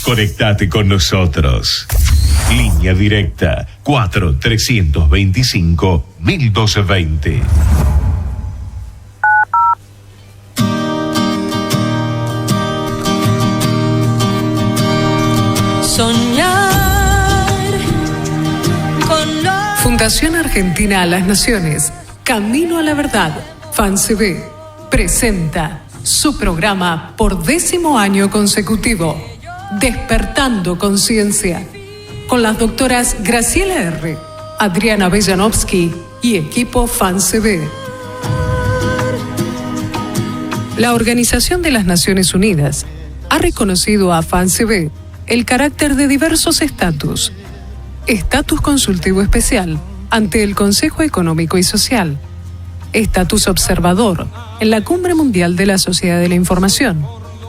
Conectate con nosotros. Línea directa 4-325-1220. Soñar con lo... Fundación Argentina a las Naciones, Camino a la Verdad, FANCB, presenta su programa por 10º año consecutivo, Despertando Conciencia, con las doctoras Graciela R., Adriana Bellanovsky y equipo FANCB. La Organización de las Naciones Unidas ha reconocido a FANCB el carácter de diversos estatus. Estatus consultivo especial ante el Consejo Económico y Social. Estatus observador en la Cumbre Mundial de la Sociedad de la Información.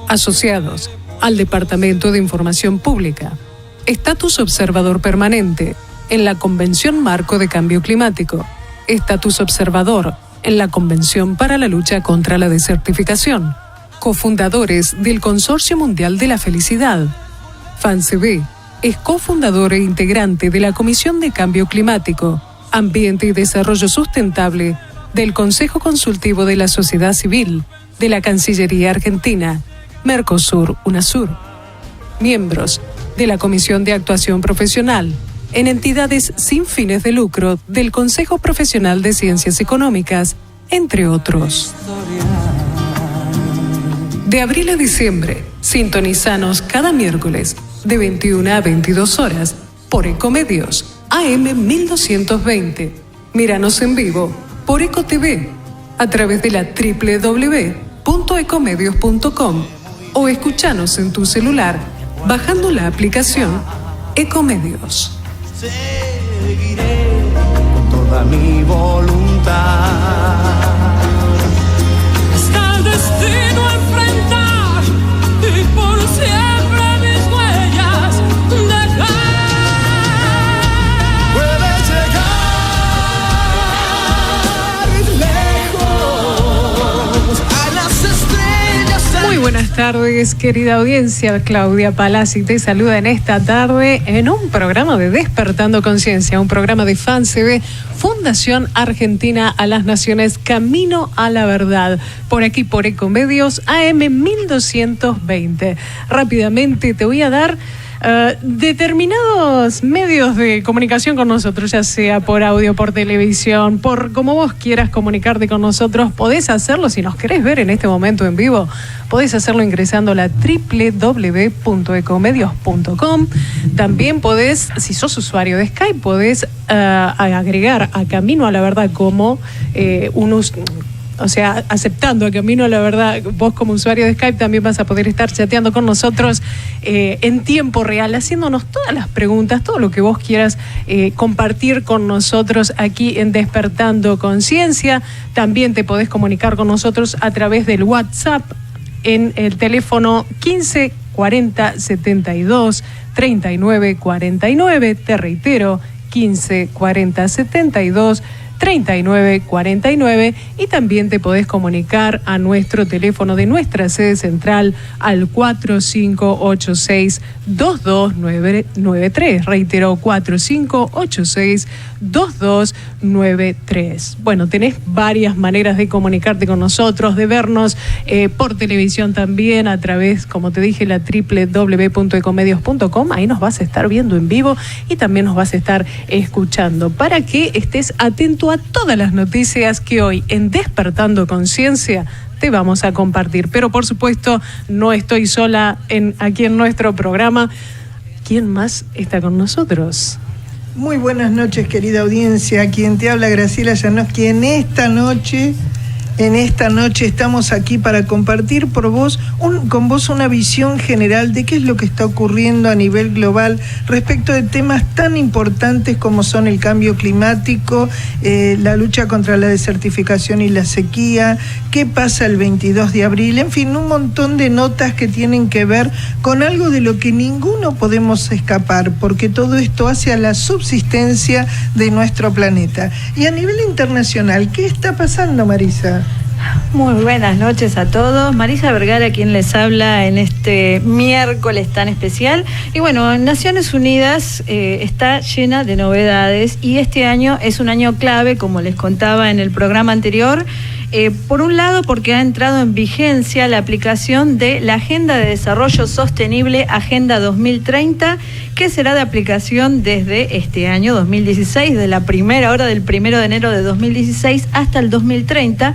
Asociados al Departamento de Información Pública. Estatus observador permanente en la Convención Marco de Cambio Climático. Estatus observador en la Convención para la Lucha contra la Desertificación. Cofundadores del Consorcio Mundial de la Felicidad. FANCB es cofundador e integrante de la Comisión de Cambio Climático, Ambiente y Desarrollo Sustentable del Consejo Consultivo de la Sociedad Civil de la Cancillería Argentina, Mercosur, UNASUR. Miembros de la Comisión de Actuación Profesional en entidades sin fines de lucro del Consejo Profesional de Ciencias Económicas, entre otros. De abril a diciembre, sintonizanos cada miércoles de 21 a 22 horas por Ecomedios, AM 1220. Míranos en vivo por EcoTV a través de la www.ecomedios.com o escuchanos en tu celular bajando la aplicación Ecomedios. Seguiré con toda mi voluntad. Está el destino a enfrentar y por siempre mis huellas dejar. Puedes llegar lejos a las estrellas. Muy buenas tardes, querida audiencia. Claudia Palazzi te saluda en esta tarde en un programa de Despertando Conciencia, un programa de FANCB, Fundación Argentina a las Naciones, Camino a la Verdad, por aquí por Ecomedios, AM 1220. Rápidamente te voy a dar determinados medios de comunicación con nosotros, ya sea por audio, por televisión, por como vos quieras comunicarte con nosotros. Podés hacerlo, si nos querés ver en este momento en vivo, podés hacerlo ingresando a la www.ecomedios.com. También podés, si sos usuario de Skype, podés agregar a Camino a la Verdad como aceptando a Camino a la Verdad, vos como usuario de Skype también vas a poder estar chateando con nosotros en tiempo real, haciéndonos todas las preguntas, todo lo que vos quieras compartir con nosotros aquí en Despertando Conciencia. También te podés comunicar con nosotros a través del WhatsApp en el teléfono 15 40 72 39 49. Te reitero, 15 40 72 3949, y también te podés comunicar a nuestro teléfono de nuestra sede central al 4586-2293. Reitero, 4586-2293. Bueno, tenés varias maneras de comunicarte con nosotros, de vernos por televisión también, a través, como te dije, la www.ecomedios.com. Ahí nos vas a estar viendo en vivo y también nos vas a estar escuchando, para que estés atento a todas las noticias que hoy en Despertando Conciencia te vamos a compartir. Pero por supuesto no estoy sola aquí en nuestro programa. ¿Quién más está con nosotros? Muy buenas noches, querida audiencia. Quien te habla, Graciela Janowski. En esta noche estamos aquí para compartir con vos una visión general de qué es lo que está ocurriendo a nivel global respecto de temas tan importantes como son el cambio climático, la lucha contra la desertificación y la sequía, qué pasa el 22 de abril, en fin, un montón de notas que tienen que ver con algo de lo que ninguno podemos escapar, porque todo esto hace a la subsistencia de nuestro planeta. Y a nivel internacional, ¿qué está pasando, Marisa? Muy buenas noches a todos. Marisa Vergara, quien les habla en este miércoles tan especial. Y bueno, Naciones Unidas está llena de novedades y este año es un año clave, como les contaba en el programa anterior. Por un lado, porque ha entrado en vigencia la aplicación de la Agenda de Desarrollo Sostenible Agenda 2030, que será de aplicación desde este año 2016, de la primera hora del 1 de enero de 2016 hasta el 2030.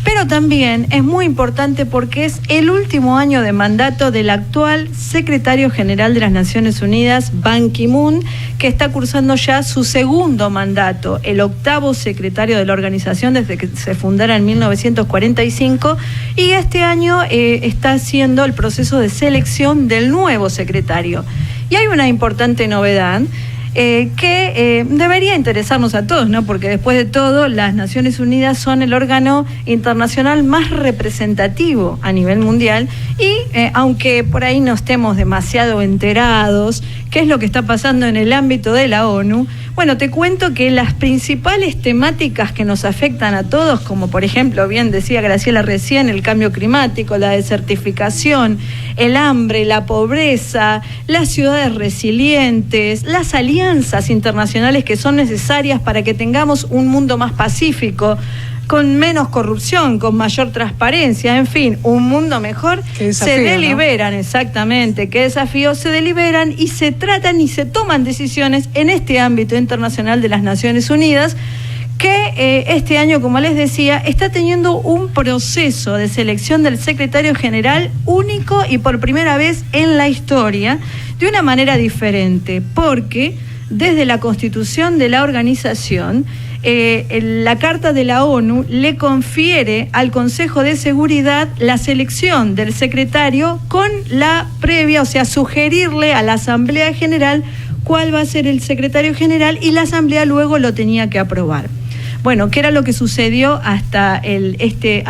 Pero también es muy importante porque es el último año de mandato del actual secretario general de las Naciones Unidas, Ban Ki-moon, que está cursando ya su segundo mandato, el 8º secretario de la organización desde que se fundara en 1945, y este año está haciendo el proceso de selección del nuevo secretario. Y hay una importante novedad que debería interesarnos a todos, ¿no? Porque después de todo, las Naciones Unidas son el órgano internacional más representativo a nivel mundial y aunque por ahí no estemos demasiado enterados qué es lo que está pasando en el ámbito de la ONU, bueno, te cuento que las principales temáticas que nos afectan a todos, como por ejemplo, bien decía Graciela recién, el cambio climático, la desertificación, el hambre, la pobreza, las ciudades resilientes, las alianzas internacionales que son necesarias para que tengamos un mundo más pacífico, con menos corrupción, con mayor transparencia, en fin, un mundo mejor, desafío, se deliberan, ¿no? Exactamente, qué desafío, se deliberan y se tratan y se toman decisiones en este ámbito internacional de las Naciones Unidas, que este año, como les decía, está teniendo un proceso de selección del secretario general único y por primera vez en la historia, de una manera diferente, porque desde la constitución de la organización, la Carta de la ONU le confiere al Consejo de Seguridad la selección del secretario con la previa, o sea, sugerirle a la Asamblea General cuál va a ser el secretario general y la Asamblea luego lo tenía que aprobar. Bueno, ¿qué era lo que sucedió hasta este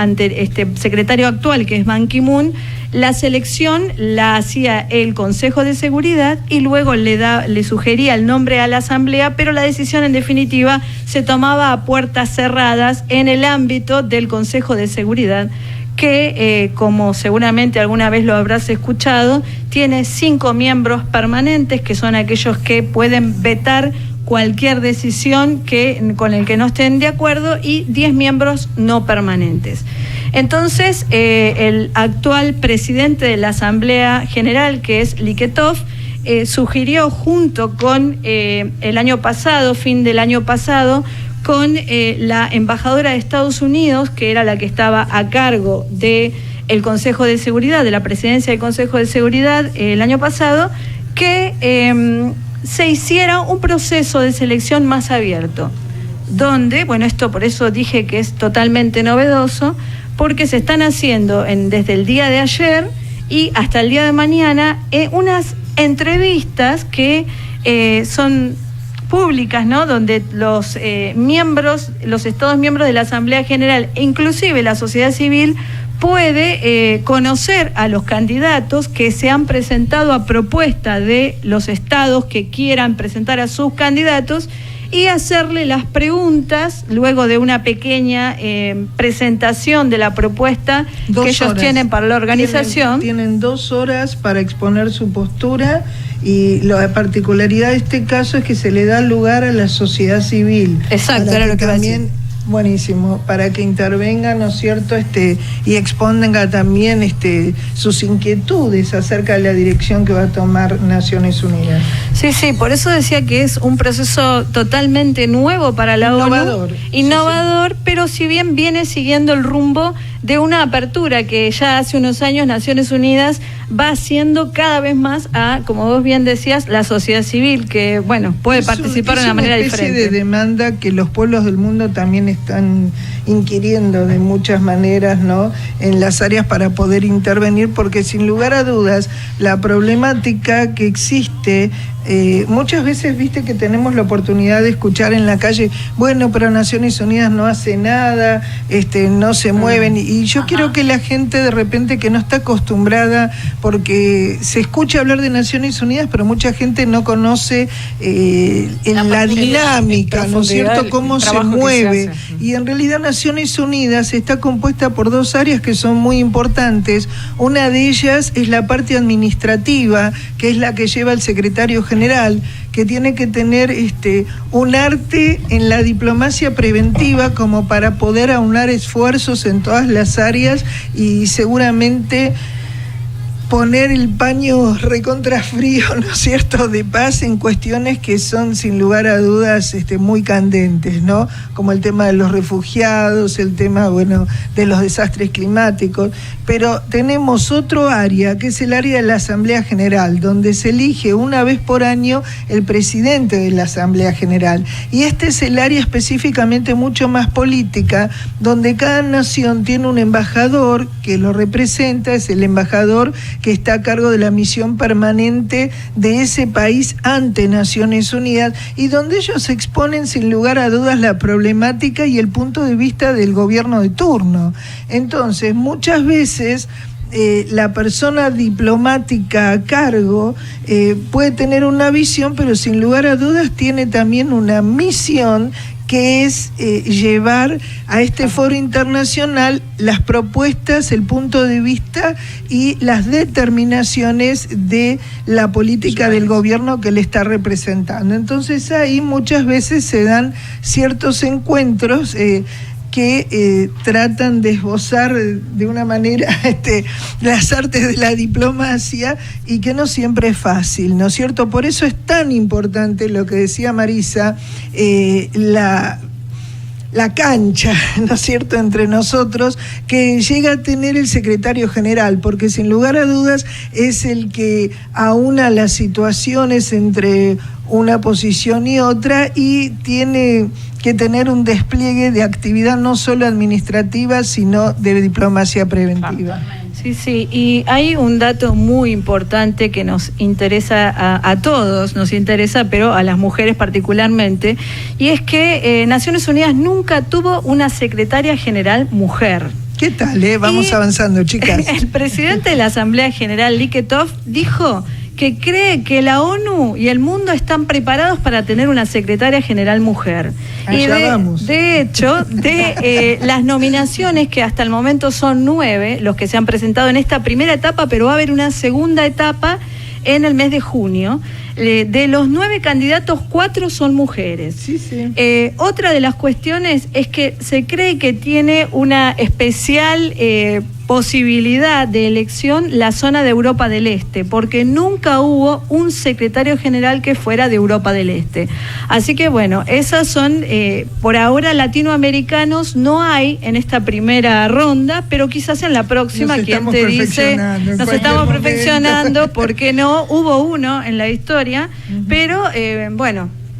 secretario actual, que es Ban Ki-moon? La selección la hacía el Consejo de Seguridad y luego le sugería el nombre a la Asamblea, pero la decisión en definitiva se tomaba a puertas cerradas en el ámbito del Consejo de Seguridad, que como seguramente alguna vez lo habrás escuchado, tiene 5 miembros permanentes, que son aquellos que pueden vetar cualquier decisión con el que no estén de acuerdo, y 10 miembros no permanentes. Entonces, el actual presidente de la Asamblea General, que es Liketov, sugirió junto con el año pasado, fin del año pasado, con la embajadora de Estados Unidos, que era la que estaba a cargo del Consejo de Seguridad, de la presidencia del Consejo de Seguridad el año pasado, que se hiciera un proceso de selección más abierto, donde, bueno, esto por eso dije que es totalmente novedoso, porque se están haciendo desde el día de ayer y hasta el día de mañana unas entrevistas que son públicas, ¿no? Donde los Estados miembros de la Asamblea General e inclusive la sociedad civil puede conocer a los candidatos que se han presentado a propuesta de los estados que quieran presentar a sus candidatos y hacerle las preguntas luego de una pequeña presentación de la propuesta que ellos tienen para la organización. Tienen 2 horas para exponer su postura, y la particularidad de este caso es que se le da lugar a la sociedad civil. Exacto, era lo que también buenísimo, para que intervenga, ¿no es cierto?, y exponga también sus inquietudes acerca de la dirección que va a tomar Naciones Unidas. Sí, por eso decía que es un proceso totalmente nuevo para la ONU. Innovador, sí. Pero si bien viene siguiendo el rumbo de una apertura que ya hace unos años Naciones Unidas va haciendo cada vez más a, como vos bien decías, la sociedad civil, que, bueno, puede participar de una manera diferente. Es una especie de demanda que los pueblos del mundo también están inquiriendo de muchas maneras, ¿no?, en las áreas para poder intervenir, porque sin lugar a dudas la problemática que existe, muchas veces, viste, que tenemos la oportunidad de escuchar en la calle, bueno, pero Naciones Unidas no hace nada, no se mueven, y yo quiero que la gente de repente que no está acostumbrada, porque se escucha hablar de Naciones Unidas, pero mucha gente no conoce la dinámica, ¿no es cierto?, cómo se mueve, y en realidad Naciones Naciones Unidas está compuesta por dos áreas que son muy importantes. Una de ellas es la parte administrativa, que es la que lleva el secretario general, que tiene que tener un arte en la diplomacia preventiva como para poder aunar esfuerzos en todas las áreas y seguramente poner el paño recontra frío, ¿no es cierto?, de paz en cuestiones que son sin lugar a dudas muy candentes, ¿no? Como el tema de los refugiados, el tema, de los desastres climáticos. Pero tenemos otro área, que es el área de la Asamblea General, donde se elige una vez por año el presidente de la Asamblea General. Y este es el área específicamente mucho más política, donde cada nación tiene un embajador que lo representa, es el embajador que está a cargo de la misión permanente de ese país ante Naciones Unidas, y donde ellos exponen sin lugar a dudas la problemática y el punto de vista del gobierno de turno. Entonces, muchas veces la persona diplomática a cargo puede tener una visión, pero sin lugar a dudas tiene también una misión, que es llevar a este foro internacional las propuestas, el punto de vista y las determinaciones de la política del gobierno que le está representando. Entonces ahí muchas veces se dan ciertos encuentros que tratan de esbozar de una manera las artes de la diplomacia, y que no siempre es fácil, ¿no es cierto? Por eso es tan importante lo que decía Marisa, la cancha, ¿no es cierto?, entre nosotros, que llega a tener el secretario general, porque sin lugar a dudas es el que aúna las situaciones entre una posición y otra, y tiene que tener un despliegue de actividad no solo administrativa, sino de diplomacia preventiva. Sí, y hay un dato muy importante que nos interesa a todos, nos interesa, pero a las mujeres particularmente, y es que Naciones Unidas nunca tuvo una secretaria general mujer. ¿Qué tal, Vamos avanzando, chicas. El presidente de la Asamblea General, Lee Ketov, dijo que cree que la ONU y el mundo están preparados para tener una secretaria general mujer. De hecho, las nominaciones, que hasta el momento son 9, los que se han presentado en esta primera etapa, pero va a haber una segunda etapa en el mes de junio. De los 9 candidatos, 4 son mujeres. Sí. Otra de las cuestiones es que se cree que tiene una especial posibilidad de elección la zona de Europa del Este, porque nunca hubo un secretario general que fuera de Europa del Este. Así que esas son, por ahora, latinoamericanos no hay en esta primera ronda, pero quizás en la próxima, quien te dice, nos estamos perfeccionando, ¿por qué no? Hubo uno en la historia, pero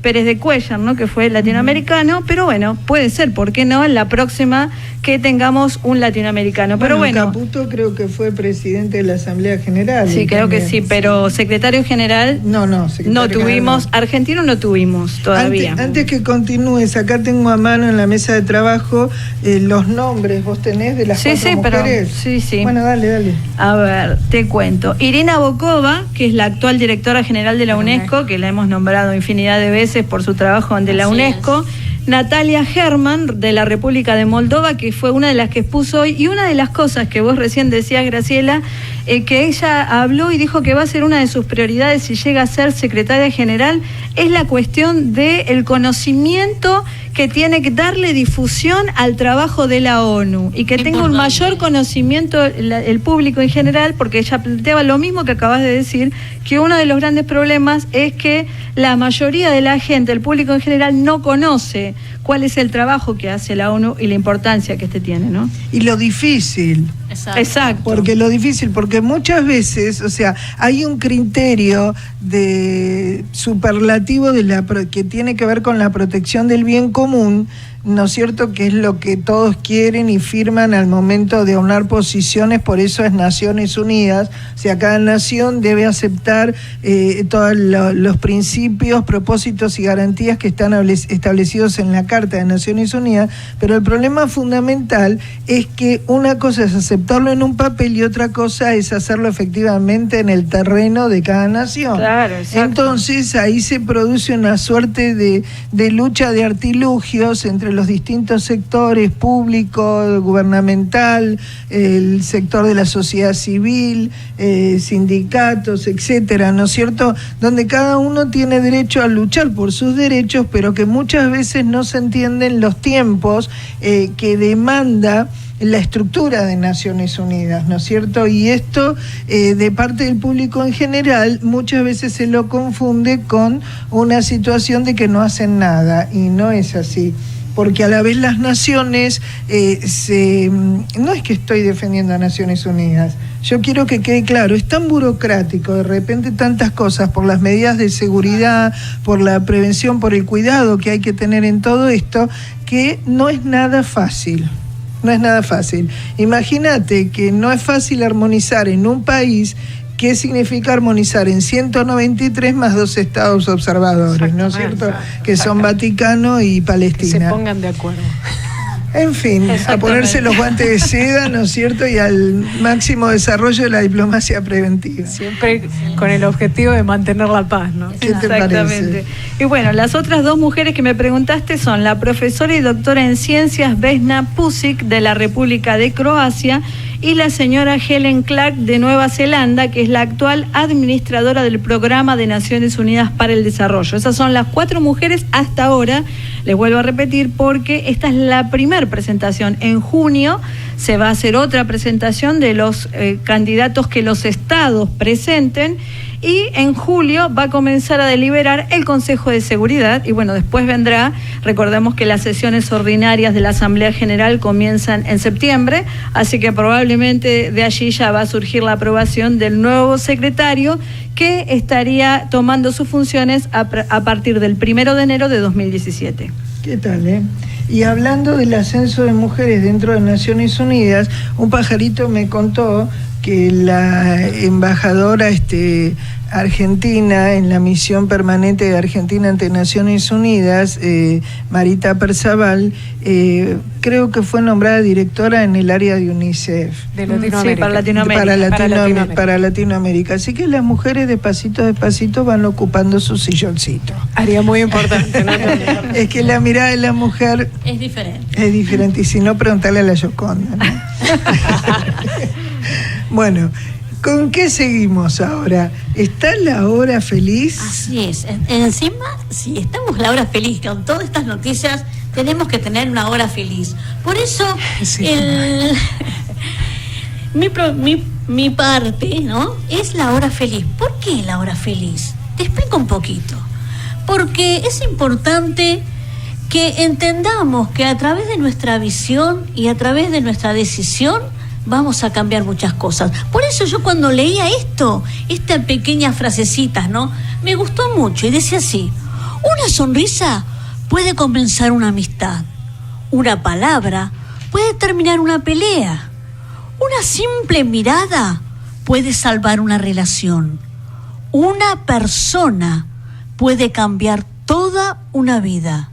Pérez de Cuellar, ¿no?, que fue latinoamericano, pero puede ser, ¿por qué no?, en la próxima que tengamos un latinoamericano. Pero Caputo creo que fue presidente de la Asamblea General. Sí, creo que sí, pero secretario general no tuvimos, argentino no tuvimos todavía. Antes que continúes, acá tengo a mano en la mesa de trabajo los nombres, ¿vos tenés de las 4 mujeres? Sí. Bueno, dale. A ver, te cuento. Irina Bokova, que es la actual directora general de la UNESCO, que la hemos nombrado infinidad de veces por su trabajo ante la UNESCO. Natalia Herman, de la República de Moldova, que fue una de las que expuso hoy, y una de las cosas que vos recién decías, Graciela, que ella habló y dijo que va a ser una de sus prioridades si llega a ser secretaria general, es la cuestión del conocimiento que tiene que darle difusión al trabajo de la ONU, y que tenga un mayor conocimiento el público en general, porque ella planteaba lo mismo que acabas de decir, que uno de los grandes problemas es que la mayoría de la gente, el público en general, no conoce cuál es el trabajo que hace la ONU y la importancia que tiene, ¿no? Y lo difícil. Exacto. Porque muchas veces, hay un criterio de superlativo que tiene que ver con la protección del bien común, ¿no es cierto?, que es lo que todos quieren y firman al momento de aunar posiciones, por eso es Naciones Unidas. Cada nación debe aceptar todos los principios, propósitos y garantías que están establecidos en la Carta de Naciones Unidas, pero el problema fundamental es que una cosa es aceptarlo en un papel y otra cosa es hacerlo efectivamente en el terreno de cada nación. Claro, exacto. Entonces ahí se produce una suerte de lucha de artilugios entre entre los distintos sectores, público, gubernamental, el sector de la sociedad civil, sindicatos, etcétera, ¿no es cierto?, donde cada uno tiene derecho a luchar por sus derechos, pero que muchas veces no se entienden los tiempos que demanda la estructura de Naciones Unidas, ¿no es cierto? Y esto, de parte del público en general, muchas veces se lo confunde con una situación de que no hacen nada, y no es así. Porque a la vez las naciones, no es que estoy defendiendo a Naciones Unidas, yo quiero que quede claro, es tan burocrático, de repente tantas cosas, por las medidas de seguridad, por la prevención, por el cuidado que hay que tener en todo esto, que no es nada fácil. No es nada fácil. Imagínate que no es fácil armonizar en un país. ¿Qué significa armonizar en 193 más 2 estados observadores, ¿no es cierto? Que son Vaticano y Palestina. Que se pongan de acuerdo. En fin, a ponerse los guantes de seda, ¿no es cierto? Y al máximo desarrollo de la diplomacia preventiva. Siempre con el objetivo de mantener la paz, ¿no? ¿Qué te parece? Y bueno, las otras dos mujeres que me preguntaste son la profesora y doctora en ciencias Vesna Pusic de la República de Croacia y la señora Helen Clark de Nueva Zelanda, que es la actual administradora del Programa de Naciones Unidas para el Desarrollo. Esas son las 4 mujeres hasta ahora, les vuelvo a repetir, porque esta es la primera presentación. En junio se va a hacer otra presentación de los candidatos que los estados presenten, y en julio va a comenzar a deliberar el Consejo de Seguridad, y bueno, después vendrá, recordemos que las sesiones ordinarias de la Asamblea General comienzan en septiembre, así que probablemente de allí ya va a surgir la aprobación del nuevo secretario, que estaría tomando sus funciones a partir del 1 de enero de 2017. ¿Qué tal, Y hablando del ascenso de mujeres dentro de Naciones Unidas, un pajarito me contó que la embajadora argentina en la misión permanente de Argentina ante Naciones Unidas, Marita Perzaval, creo que fue nombrada directora en el área de UNICEF. De Latinoamérica. Sí, para Latinoamérica. Así que las mujeres despacito van ocupando su silloncito. Área muy importante, ¿no? Es que la mirada de la mujer es diferente. Es diferente, y si no, preguntarle a la Gioconda, ¿no? Bueno, ¿con qué seguimos ahora? ¿Está la hora feliz? Así es. Encima, si estamos la hora feliz, con todas estas noticias, tenemos que tener una hora feliz. Por eso, sí. mi parte, ¿no?, es la hora feliz. ¿Por qué la hora feliz? Te explico un poquito. Porque es importante que entendamos que a través de nuestra visión y a través de nuestra decisión vamos a cambiar muchas cosas. Por eso yo cuando leía estas pequeñas frasecitas, ¿no?, me gustó mucho y decía así: una sonrisa puede comenzar una amistad, una palabra puede terminar una pelea, una simple mirada puede salvar una relación, una persona puede cambiar toda una vida.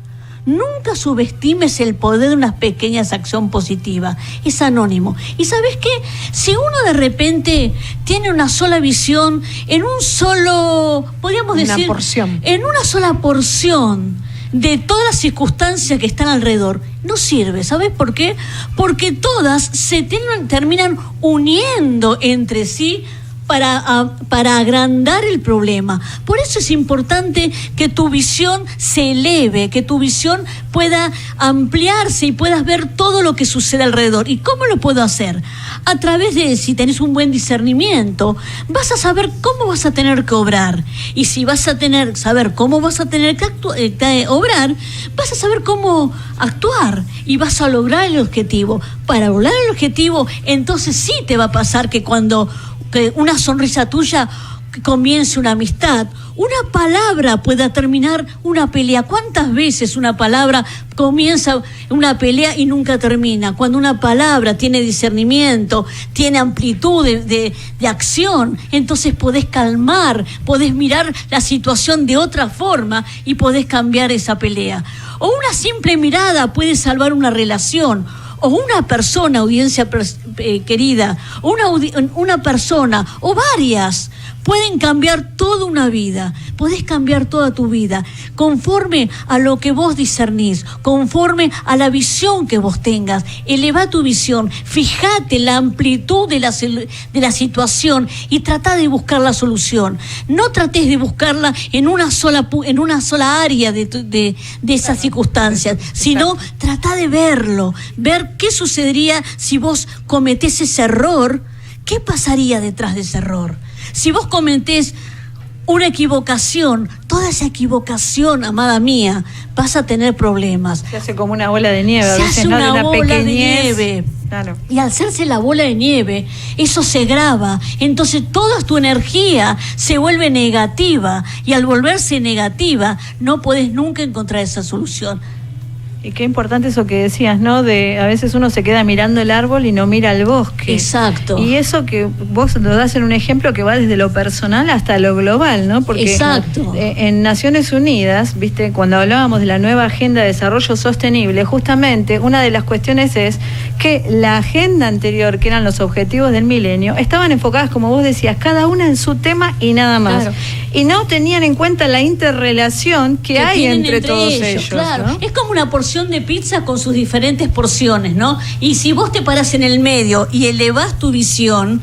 Nunca subestimes el poder de una pequeña acción positiva. Es anónimo. Y ¿sabes qué? Si uno de repente tiene una sola visión, en un solo, podríamos decir, porción, en una sola porción de todas las circunstancias que están alrededor, no sirve. ¿Sabes por qué? Porque todas se terminan uniendo entre sí para agrandar el problema. Por eso es importante que tu visión se eleve, que tu visión pueda ampliarse y puedas ver todo lo que sucede alrededor. ¿Y cómo lo puedo hacer? A través de, si tenés un buen discernimiento, vas a saber cómo vas a tener que obrar. Y si vas a saber cómo vas a tener que obrar, vas a saber cómo actuar y vas a lograr el objetivo. Para lograr el objetivo, entonces sí te va a pasar que cuando una sonrisa tuya comience una amistad, una palabra pueda terminar una pelea. ¿Cuántas veces una palabra comienza una pelea y nunca termina? Cuando una palabra tiene discernimiento, tiene amplitud de acción, entonces podés calmar, podés mirar la situación de otra forma y podés cambiar esa pelea. O una simple mirada puede salvar una relación. O una persona, audiencia querida, una persona o varias pueden cambiar toda una vida. podés cambiar toda tu vida, conforme a lo que vos discernís, conforme a la visión que vos tengas. Eleva tu visión, fíjate la amplitud de la situación y trata de buscar la solución. No trates de buscarla en una sola área de esas circunstancias, sino trata de verlo, ver qué sucedería si vos cometés ese error, qué pasaría detrás de ese error. Si vos cometés una equivocación, toda esa equivocación, amada mía, vas a tener problemas. Se hace como una bola de nieve, a Se veces, hace ¿no? una De bola de pequeñez. nieve. Claro. Y al hacerse la bola de nieve, eso se graba. Entonces toda tu energía se vuelve negativa. Y al volverse negativa, no podés nunca encontrar esa solución. Y qué importante eso que decías, ¿no? De a veces uno se queda mirando el árbol y no mira el bosque. Exacto. Y eso que vos lo das en un ejemplo que va desde lo personal hasta lo global, ¿no? Porque Exacto. En Naciones Unidas, viste, cuando hablábamos de la nueva Agenda de Desarrollo Sostenible, justamente una de las cuestiones es que la agenda anterior, que eran los objetivos del milenio, estaban enfocadas, como vos decías, cada una en su tema y nada más. Claro. Y no tenían en cuenta la interrelación que hay tienen entre todos ellos. Claro, ¿no? es como una porción de pizza con sus diferentes porciones, ¿no? Y si vos te parás en el medio y elevás tu visión,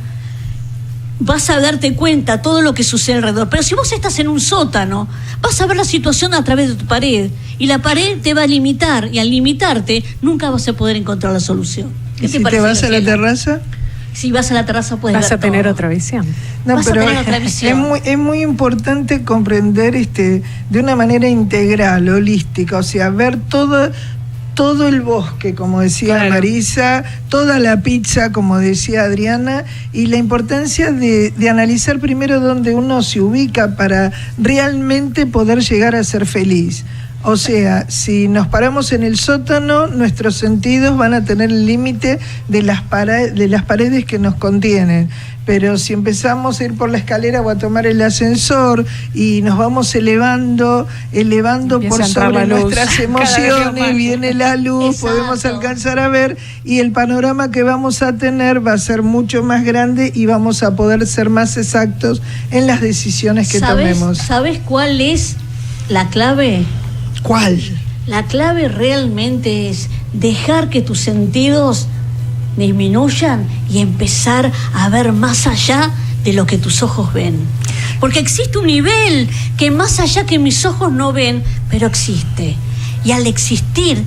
vas a darte cuenta todo lo que sucede alrededor. Pero si vos estás en un sótano, vas a ver la situación a través de tu pared, y la pared te va a limitar, y al limitarte nunca vas a poder encontrar la solución. ¿Y si te vas a la terraza? Si vas a la terraza puedes Vas ver a tener todo. otra visión. No, Vas a pero tener otra visión. es muy importante comprender de una manera integral, holística, o sea, ver todo el bosque, como decía Claro. Marisa, toda la pizza, como decía Adriana, y la importancia de analizar primero dónde uno se ubica para realmente poder llegar a ser feliz. O sea, si nos paramos en el sótano, nuestros sentidos van a tener el límite de las paredes que nos contienen. Pero si empezamos a ir por la escalera o a tomar el ascensor y nos vamos elevando Empieza por a entrar sobre la luz. nuestras Cada vez emociones, más. viene la luz, Exacto. podemos alcanzar a ver, y el panorama que vamos a tener va a ser mucho más grande y vamos a poder ser más exactos en las decisiones que tomemos. ¿Sabes cuál es la clave? ¿Cuál? La clave realmente es dejar que tus sentidos disminuyan y empezar a ver más allá de lo que tus ojos ven. Porque existe un nivel que más allá que mis ojos no ven, pero existe. Y al existir,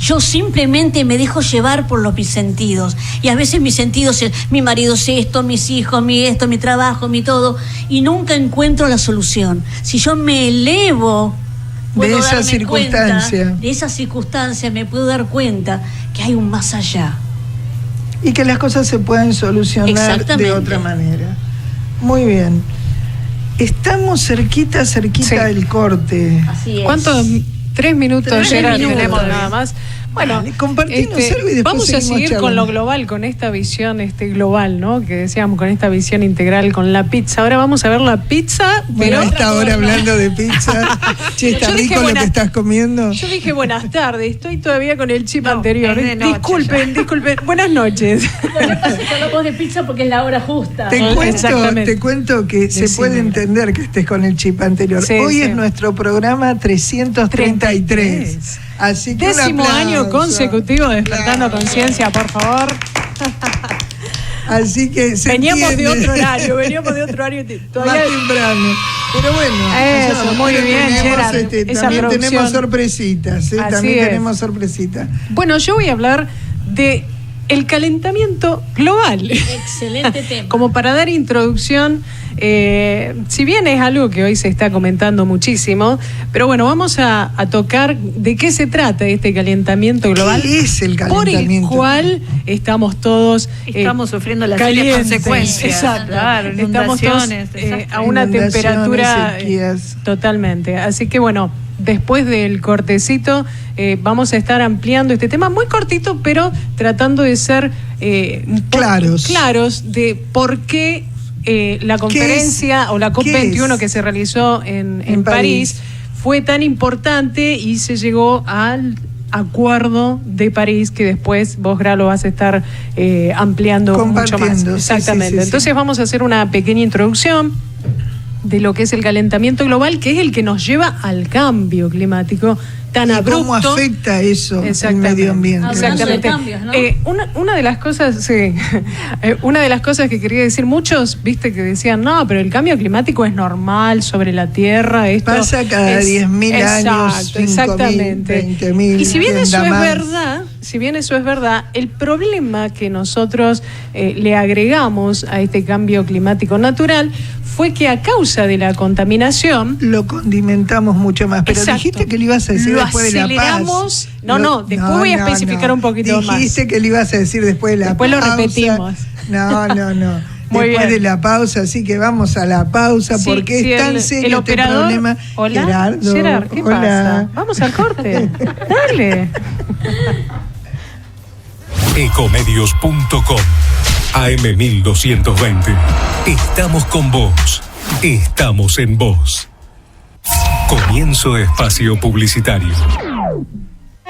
yo simplemente me dejo llevar por mis sentidos. Y a veces mis sentidos, mi marido es esto, mis hijos, mi trabajo, mi todo, y nunca encuentro la solución. Si yo me elevo De esa circunstancia. De esa circunstancia me puedo dar cuenta que hay un más allá. Y que las cosas se pueden solucionar Exactamente. de otra manera. Muy bien. Estamos cerquita Sí. del corte. Así es. ¿Cuántos? 3 minutos, 3 Gerard, minutos. tenemos nada más. Bueno, Dale, compartinos algo y después vamos a seguimos seguir con charlando. lo global, con esta visión global, ¿no? Que decíamos, con esta visión integral, con la pizza. Ahora vamos a ver la pizza, Bueno, pero a esta hora hablando de pizza. Che, ¿está Yo dije, rico lo buena- que estás comiendo? yo dije buenas tardes, estoy todavía con el chip No, anterior. es de noche Disculpen, buenas noches. Lo que pasa es que hablamos de pizza porque es la hora justa. Exactamente. Te cuento que se Decime. puede entender que estés con el chip anterior. Sí, Hoy sí. es nuestro programa 333. Así que un 10º año aplauso. consecutivo despertando Claro. conciencia, por favor. Así que se Veníamos de entiende. otro horario, todavía. Más temprano. Pero bueno, Eso, muy pero bien, tenemos, Gerard, esa también producción. tenemos sorpresitas, Así también es. tenemos sorpresitas. Bueno, yo voy a hablar de el calentamiento global. Excelente tema. Como para dar introducción, si bien es algo que hoy se está comentando muchísimo, pero bueno, vamos a tocar de qué se trata este calentamiento global. ¿Qué es el Por el calentamiento? cual estamos todos Estamos sufriendo las calientes. serias consecuencias. Exacto. Claro, Estamos todos inundaciones, desastres. a una Inundaciones, temperatura sequías. totalmente. Así que bueno, después del cortecito vamos a estar ampliando este tema muy cortito, pero tratando de ser claros de por qué la conferencia o la COP21 que se realizó en París fue tan importante y se llegó al acuerdo de París, que después vos, Gra, lo vas a estar ampliando mucho más. Compartiendo, sí, Exactamente. sí, sí, sí. Entonces vamos a hacer una pequeña introducción de lo que es el calentamiento global, que es el que nos lleva al cambio climático tan ¿Y abrupto. cómo afecta eso el Exactamente. medio ambiente? Hablando de cambios, ¿no? Una de las cosas, sí, una de las cosas que quería decir, muchos, viste, que decían, no, pero el cambio climático es normal sobre la Tierra. Esto pasa cada 10.000 años, 5.000, exactamente. 20.000, Y si bien eso es más. verdad, el problema que nosotros le agregamos a este cambio climático natural fue que a causa de la contaminación Lo condimentamos mucho más. Pero Exacto. dijiste que lo ibas a decir Lo después de La aceleramos. Paz. Después voy a especificar un poquito más. Dijiste que lo ibas a decir después de la Después pausa. lo repetimos. No. Muy Después bien. de la pausa, así que vamos a la pausa Sí, porque sí, es tan el serio este operador. problema. Hola, Gerard, ¿qué hola. pasa? Vamos al corte. Dale. Ecomedios.com AM1220. Estamos con vos. Estamos en vos. Comienzo espacio publicitario.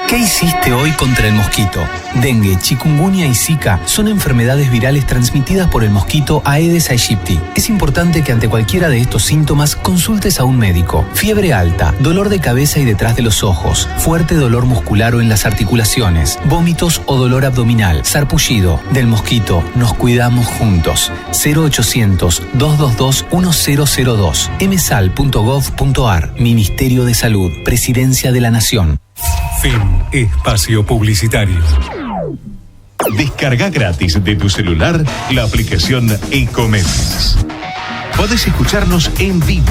¿Qué hiciste hoy contra el mosquito? Dengue, chikungunya y Zika son enfermedades virales transmitidas por el mosquito Aedes aegypti. Es importante que ante cualquiera de estos síntomas consultes a un médico. Fiebre alta, dolor de cabeza y detrás de los ojos, fuerte dolor muscular o en las articulaciones, vómitos o dolor abdominal, sarpullido. Del mosquito nos cuidamos juntos. 0800-222-1002. msal.gov.ar. Ministerio de Salud, Presidencia de la Nación. Fin espacio publicitario. Descarga gratis de tu celular la aplicación Ecomedios. Podés escucharnos en vivo,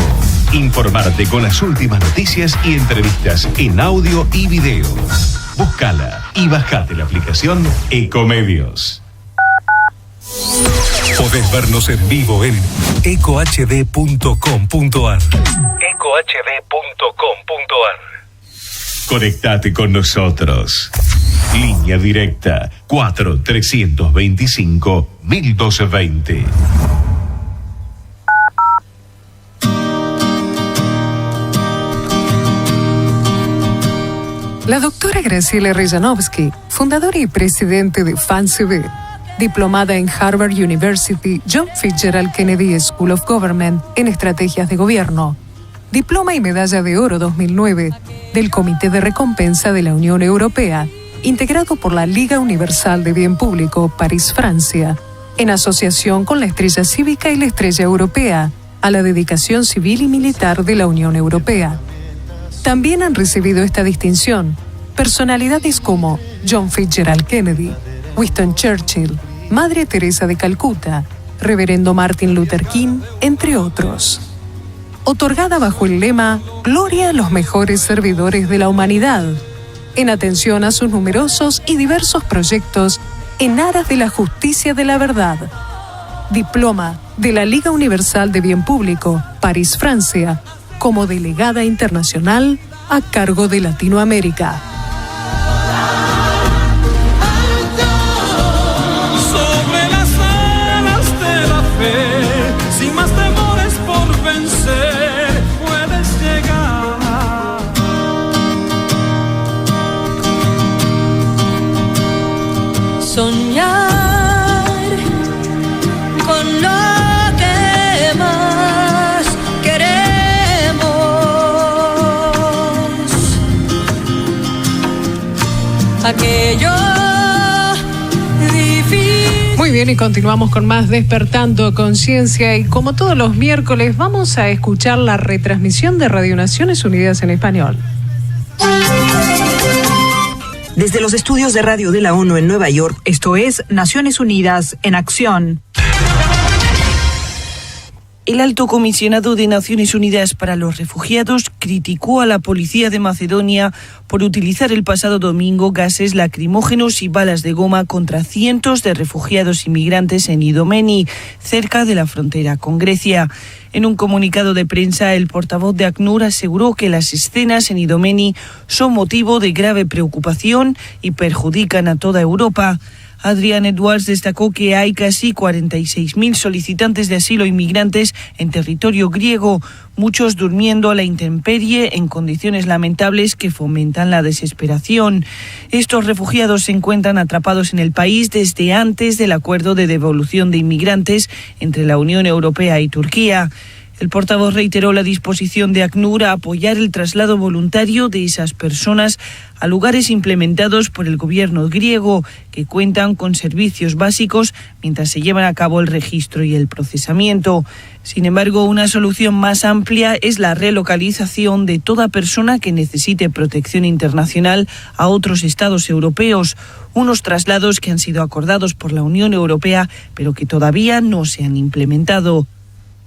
informarte con las últimas noticias y entrevistas en audio y video. Búscala y bajate la aplicación Ecomedios. Podés vernos en vivo en ecohd.com.ar. ecohd.com.ar. Conectate con nosotros. Línea directa 4-325-1220. La doctora Graciela Rejanovsky, fundadora y presidente de FANCB, diplomada en Harvard University John Fitzgerald Kennedy School of Government en Estrategias de Gobierno, diploma y medalla de oro 2009 del Comité de Recompensa de la Unión Europea, integrado por la Liga Universal de Bien Público París, Francia, en asociación con la Estrella Cívica y la Estrella Europea a la dedicación civil y militar de la Unión Europea. También han recibido esta distinción personalidades como John Fitzgerald Kennedy, Winston Churchill, Madre Teresa de Calcuta, Reverendo Martin Luther King, entre otros. Otorgada bajo el lema Gloria a los mejores servidores de la humanidad, en atención a sus numerosos y diversos proyectos en aras de la justicia de la verdad. Diploma de la Liga Universal de Bien Público, París, Francia, como delegada internacional a cargo de Latinoamérica. Sobre las alas de la fe, sin más temores por vencer, puedes llegar. Soñar con lo que más queremos. Aquello difícil. Muy bien, y continuamos con más Despertando Conciencia, y como todos los miércoles vamos a escuchar la retransmisión de Radio Naciones Unidas en español. Desde los estudios de radio de la ONU en Nueva York, esto es Naciones Unidas en Acción. El alto comisionado de Naciones Unidas para los Refugiados criticó a la policía de Macedonia por utilizar el pasado domingo gases lacrimógenos y balas de goma contra cientos de refugiados inmigrantes en Idomeni, cerca de la frontera con Grecia. En un comunicado de prensa, el portavoz de ACNUR aseguró que las escenas en Idomeni son motivo de grave preocupación y perjudican a toda Europa. Adrian Edwards destacó que hay casi 46.000 solicitantes de asilo inmigrantes en territorio griego, muchos durmiendo a la intemperie en condiciones lamentables que fomentan la desesperación. Estos refugiados se encuentran atrapados en el país desde antes del acuerdo de devolución de inmigrantes entre la Unión Europea y Turquía. El portavoz reiteró la disposición de ACNUR a apoyar el traslado voluntario de esas personas a lugares implementados por el gobierno griego que cuentan con servicios básicos mientras se llevan a cabo el registro y el procesamiento. Sin embargo, una solución más amplia es la relocalización de toda persona que necesite protección internacional a otros estados europeos, unos traslados que han sido acordados por la Unión Europea, pero que todavía no se han implementado.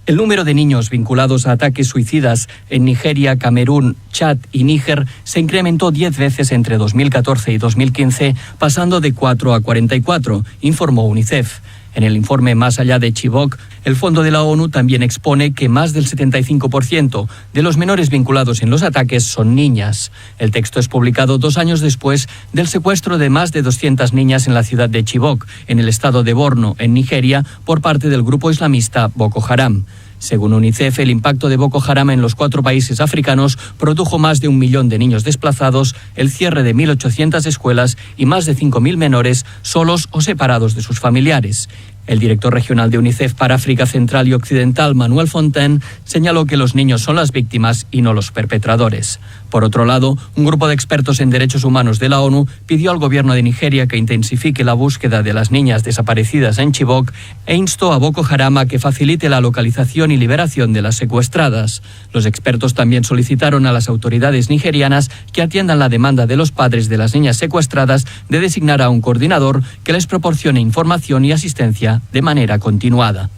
El número de niños vinculados a ataques suicidas en Nigeria, Camerún, Chad y Níger se incrementó 10 veces entre 2014 y 2015, pasando de 4 a 44, informó UNICEF. En el informe Más allá de Chibok, el Fondo de la ONU también expone que más del 75% de los menores vinculados en los ataques son niñas. El texto es publicado 2 años después del secuestro de más de 200 niñas en la ciudad de Chibok, en el estado de Borno, en Nigeria, por parte del grupo islamista Boko Haram. Según UNICEF, el impacto de Boko Haram en los 4 países africanos produjo más de 1 millón de niños desplazados, el cierre de 1.800 escuelas y más de 5.000 menores solos o separados de sus familiares. El director regional de UNICEF para África Central y Occidental, Manuel Fontaine, señaló que los niños son las víctimas y no los perpetradores. Por otro lado, un grupo de expertos en derechos humanos de la ONU pidió al gobierno de Nigeria que intensifique la búsqueda de las niñas desaparecidas en Chibok e instó a Boko Haram a que facilite la localización y liberación de las secuestradas. Los expertos también solicitaron a las autoridades nigerianas que atiendan la demanda de los padres de las niñas secuestradas de designar a un coordinador que les proporcione información y asistencia de manera continuada.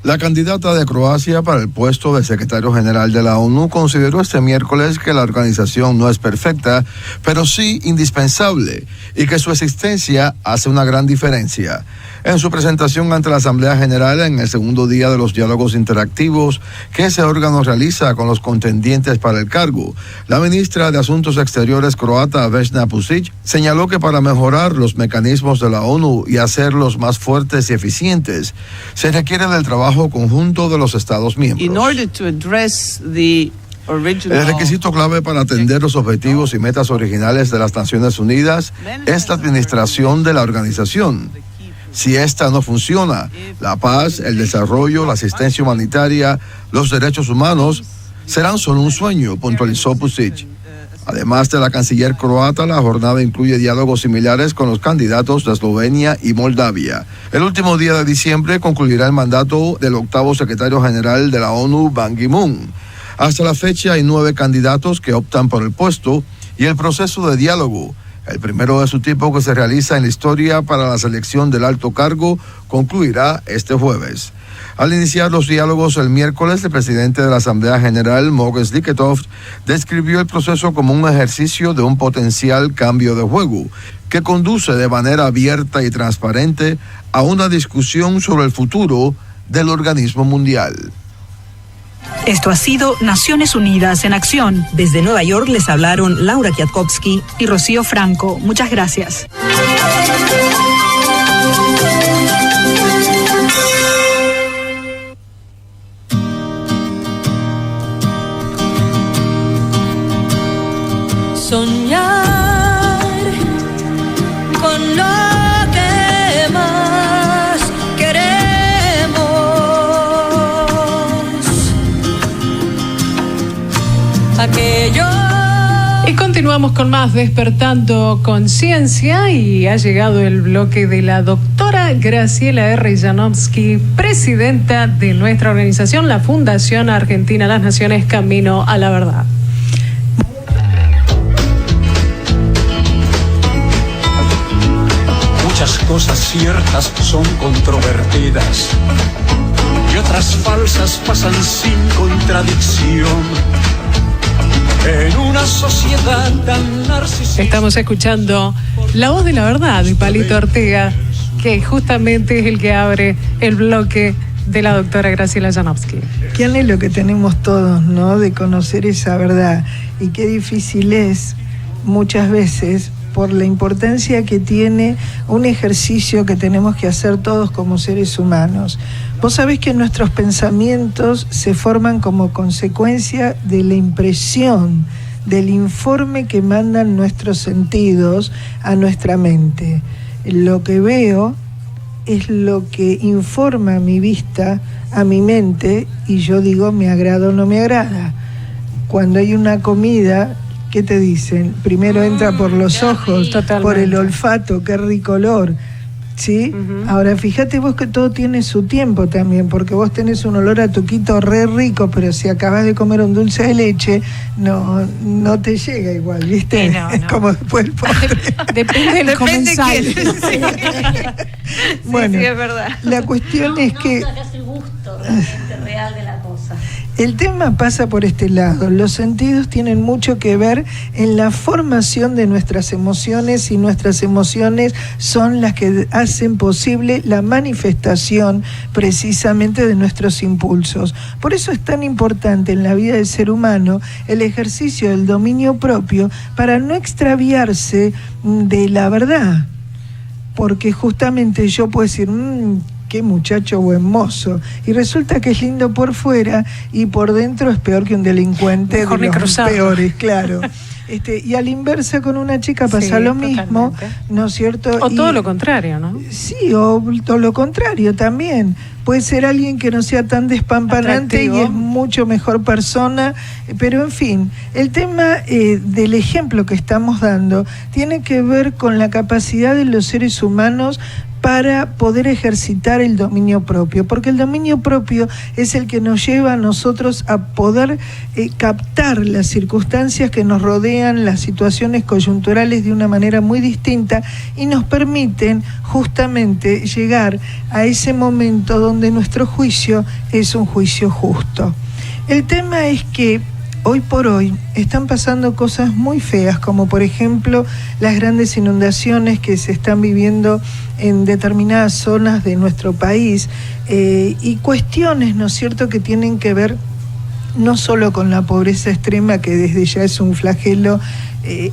La candidata de Croacia para el puesto de secretario general de la ONU consideró este miércoles que la organización no es perfecta, pero sí indispensable, y que su existencia hace una gran diferencia. En su presentación ante la Asamblea General en el segundo día de los diálogos interactivos que ese órgano realiza con los contendientes para el cargo, la ministra de Asuntos Exteriores croata Vesna Pusic señaló que para mejorar los mecanismos de la ONU y hacerlos más fuertes y eficientes, se requiere del trabajo conjunto de los Estados miembros. El requisito clave para atender los objetivos y metas originales de las Naciones Unidas es la administración de la organización. Si esta no funciona, la paz, el desarrollo, la asistencia humanitaria, los derechos humanos serán solo un sueño, puntualizó Pusic. Además de la canciller croata, la jornada incluye diálogos similares con los candidatos de Eslovenia y Moldavia. El último día de diciembre concluirá el mandato del 8º secretario general de la ONU, Ban Ki-moon. Hasta la fecha hay 9 candidatos que optan por el puesto y el proceso de diálogo, el primero de su tipo que se realiza en la historia para la selección del alto cargo, concluirá este jueves. Al iniciar los diálogos el miércoles, el presidente de la Asamblea General, Mogens Lykketoft, describió el proceso como un ejercicio de un potencial cambio de juego, que conduce de manera abierta y transparente a una discusión sobre el futuro del organismo mundial. Esto ha sido Naciones Unidas en Acción. Desde Nueva York les hablaron Laura Kwiatkowski y Rocío Franco. Muchas gracias. Soñar con lo que más queremos. Aquello. Y continuamos con más Despertando Conciencia y ha llegado el bloque de la doctora Graciela R. Janovsky, presidenta de nuestra organización, la Fundación Argentina Las Naciones Camino a la Verdad. Muchas cosas ciertas son controvertidas y otras falsas pasan sin contradicción. En una sociedad tan narcisista. Estamos escuchando La Voz de la Verdad de Palito Ortega, que justamente es el que abre el bloque de la doctora Graciela Janovsky. Qué anhelo que tenemos todos, ¿no?, de conocer esa verdad, y qué difícil es muchas veces por la importancia que tiene un ejercicio que tenemos que hacer todos como seres humanos. Vos sabés que nuestros pensamientos se forman como consecuencia de la impresión, del informe que mandan nuestros sentidos a nuestra mente. Lo que veo es lo que informa a mi vista, a mi mente, y yo digo, me agrada o no me agrada. Cuando hay una comida, ¿qué te dicen? Primero entra por los ojos, por el olfato, qué rico olor. ¿Sí? Ahora fíjate vos que todo tiene su tiempo también, porque vos tenés un olor a tuquito re rico, pero si acabas de comer un dulce de leche, no te llega igual, ¿viste? No. Es como después el postre. Depende del comensal. Bueno, sí, es verdad. La cuestión es que el gusto realmente real de la cosa. El tema pasa por este lado. Los sentidos tienen mucho que ver en la formación de nuestras emociones, y nuestras emociones son las que hacen posible la manifestación precisamente de nuestros impulsos. Por eso es tan importante en la vida del ser humano el ejercicio del dominio propio, para no extraviarse de la verdad. Porque justamente yo puedo decir, qué muchacho buen mozo, y resulta que es lindo por fuera y por dentro es peor que un delincuente. Mejor de los peores, claro. Y a la inversa con una chica pasa lo mismo, ¿no es cierto? O todo lo contrario, ¿no? Sí, o todo lo contrario también. Puede ser alguien que no sea tan despampanante y es mucho mejor persona, pero en fin, el tema del ejemplo que estamos dando tiene que ver con la capacidad de los seres humanos para poder ejercitar el dominio propio, porque el dominio propio es el que nos lleva a nosotros a poder captar las circunstancias que nos rodean, las situaciones coyunturales de una manera muy distinta, y nos permiten justamente llegar a ese momento donde nuestro juicio es un juicio justo. El tema es que hoy por hoy están pasando cosas muy feas, como por ejemplo las grandes inundaciones que se están viviendo en determinadas zonas de nuestro país, y cuestiones, ¿no es cierto?, que tienen que ver no solo con la pobreza extrema, que desde ya es un flagelo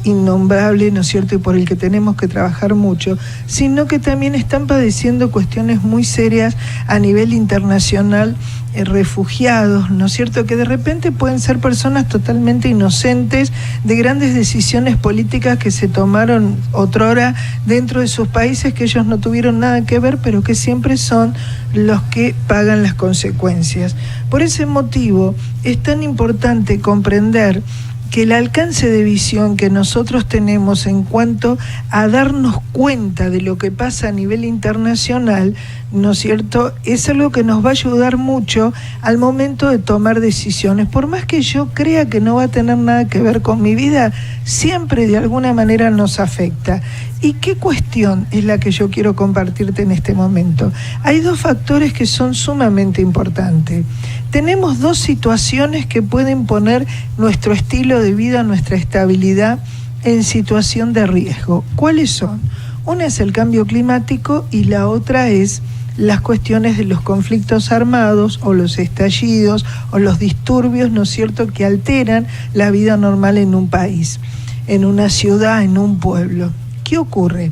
innombrable, ¿no es cierto?, y por el que tenemos que trabajar mucho, sino que también están padeciendo cuestiones muy serias a nivel internacional, refugiados, ¿no es cierto?, que de repente pueden ser personas totalmente inocentes de grandes decisiones políticas que se tomaron otrora dentro de sus países, que ellos no tuvieron nada que ver, pero que siempre son los que pagan las consecuencias. Por ese motivo es tan importante comprender que el alcance de visión que nosotros tenemos en cuanto a darnos cuenta de lo que pasa a nivel internacional, ¿no es cierto?, es algo que nos va a ayudar mucho al momento de tomar decisiones. Por más que yo crea que no va a tener nada que ver con mi vida, siempre de alguna manera nos afecta. ¿Y qué cuestión es la que yo quiero compartirte en este momento? Hay dos factores que son sumamente importantes. Tenemos dos situaciones que pueden poner nuestro estilo de vida, nuestra estabilidad en situación de riesgo. ¿Cuáles son? Una es el cambio climático y la otra es las cuestiones de los conflictos armados o los estallidos o los disturbios, ¿no es cierto?, que alteran la vida normal en un país, en una ciudad, en un pueblo. ¿Qué ocurre?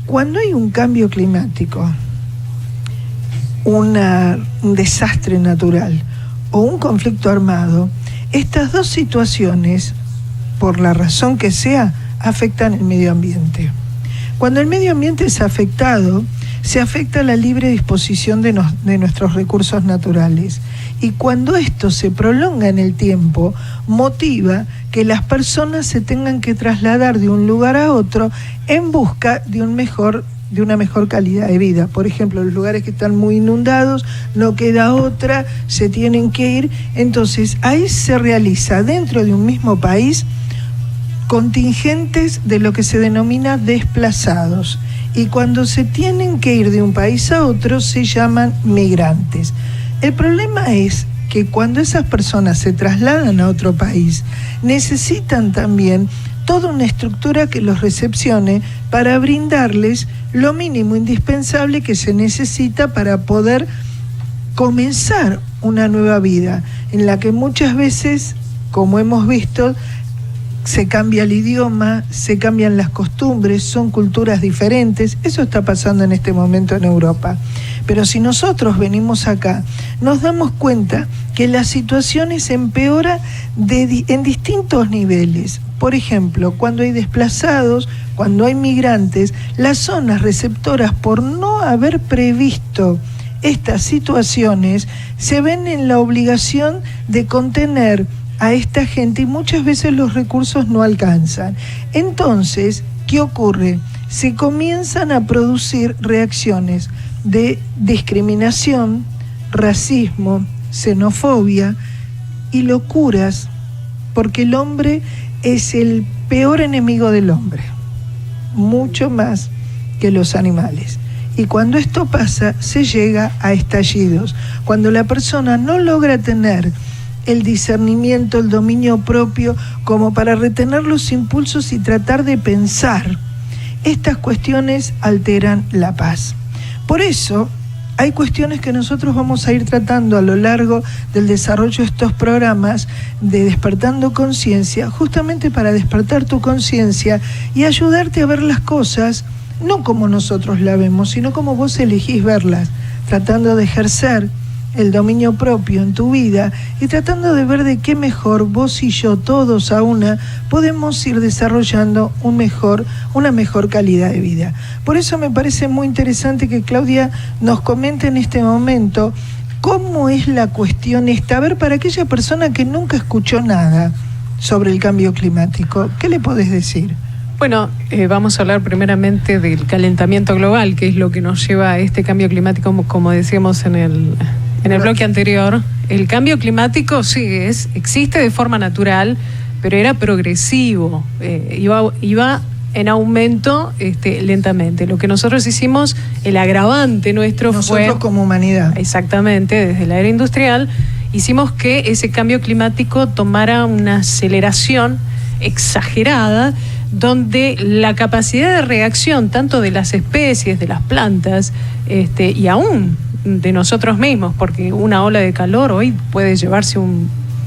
Cuando hay un cambio climático, un desastre natural o un conflicto armado, estas dos situaciones, por la razón que sea, afectan el medio ambiente. Cuando el medio ambiente es afectado, se afecta la libre disposición de nuestros recursos naturales. Y cuando esto se prolonga en el tiempo, motiva que las personas se tengan que trasladar de un lugar a otro en busca de una mejor calidad de vida. Por ejemplo, los lugares que están muy inundados, no queda otra, se tienen que ir. Entonces, ahí se realiza dentro de un mismo país contingentes de lo que se denomina desplazados. Y cuando se tienen que ir de un país a otro se llaman migrantes. El problema es que cuando esas personas se trasladan a otro país, necesitan también toda una estructura que los recepcione para brindarles lo mínimo indispensable que se necesita para poder comenzar una nueva vida, en la que muchas veces, como hemos visto, se cambia el idioma, se cambian las costumbres, son culturas diferentes. Eso está pasando en este momento en Europa. Pero si nosotros venimos acá, nos damos cuenta que la situación se empeora en distintos niveles. Por ejemplo, cuando hay desplazados, cuando hay migrantes, las zonas receptoras, por no haber previsto estas situaciones, se ven en la obligación de contener a esta gente y muchas veces los recursos no alcanzan. Entonces, ¿qué ocurre? Se comienzan a producir reacciones de discriminación, racismo, xenofobia y locuras, porque el hombre es el peor enemigo del hombre, mucho más que los animales. Y cuando esto pasa, se llega a estallidos. Cuando la persona no logra tener el discernimiento, el dominio propio, como para retener los impulsos y tratar de pensar, estas cuestiones alteran la paz. Por eso, hay cuestiones que nosotros vamos a ir tratando a lo largo del desarrollo de estos programas de Despertando Conciencia, justamente para despertar tu conciencia y ayudarte a ver las cosas no como nosotros la vemos, sino como vos elegís verlas, tratando de ejercer el dominio propio en tu vida y tratando de ver de qué mejor vos y yo, todos a una, podemos ir desarrollando una mejor calidad de vida. Por eso me parece muy interesante que Claudia nos comente en este momento cómo es la cuestión esta. A ver, para aquella persona que nunca escuchó nada sobre el cambio climático, ¿qué le podés decir? Bueno, vamos a hablar primeramente del calentamiento global, que es lo que nos lleva a este cambio climático, como decíamos en el bloque anterior. El cambio climático sí existe de forma natural, pero era progresivo, iba en aumento lentamente. Lo que nosotros hicimos, el agravante nuestro fue... Nosotros como humanidad. Exactamente, desde la era industrial, hicimos que ese cambio climático tomara una aceleración exagerada, donde la capacidad de reacción tanto de las especies, de las plantas, y aún de nosotros mismos, porque una ola de calor hoy puede llevarse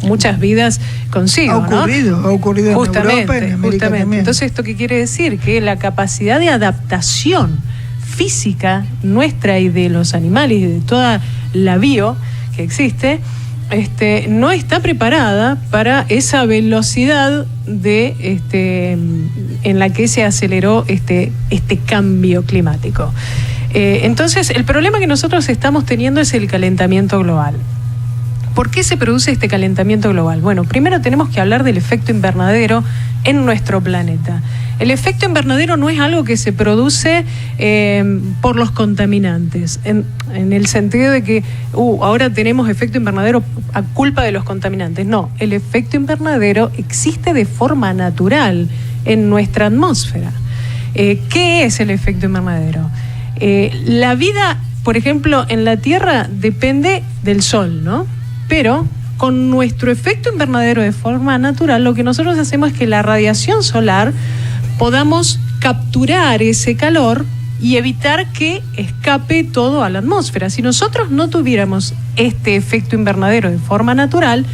muchas vidas consigo, ha ocurrido justamente, en Europa, en América también. Entonces, ¿esto qué quiere decir? Que la capacidad de adaptación física nuestra y de los animales y de toda la bio que existe, no está preparada para esa velocidad en la que se aceleró este cambio climático. Entonces, el problema que nosotros estamos teniendo es el calentamiento global. ¿Por qué se produce este calentamiento global? Bueno, primero tenemos que hablar del efecto invernadero en nuestro planeta. El efecto invernadero no es algo que se produce por los contaminantes, en el sentido de que ahora tenemos efecto invernadero a culpa de los contaminantes. No, el efecto invernadero existe de forma natural en nuestra atmósfera. ¿Qué es el efecto invernadero? La vida, por ejemplo, en la Tierra depende del Sol, ¿no? Pero con nuestro efecto invernadero de forma natural, lo que nosotros hacemos es que la radiación solar podamos capturar ese calor y evitar que escape todo a la atmósfera. Si nosotros no tuviéramos este efecto invernadero de forma natural,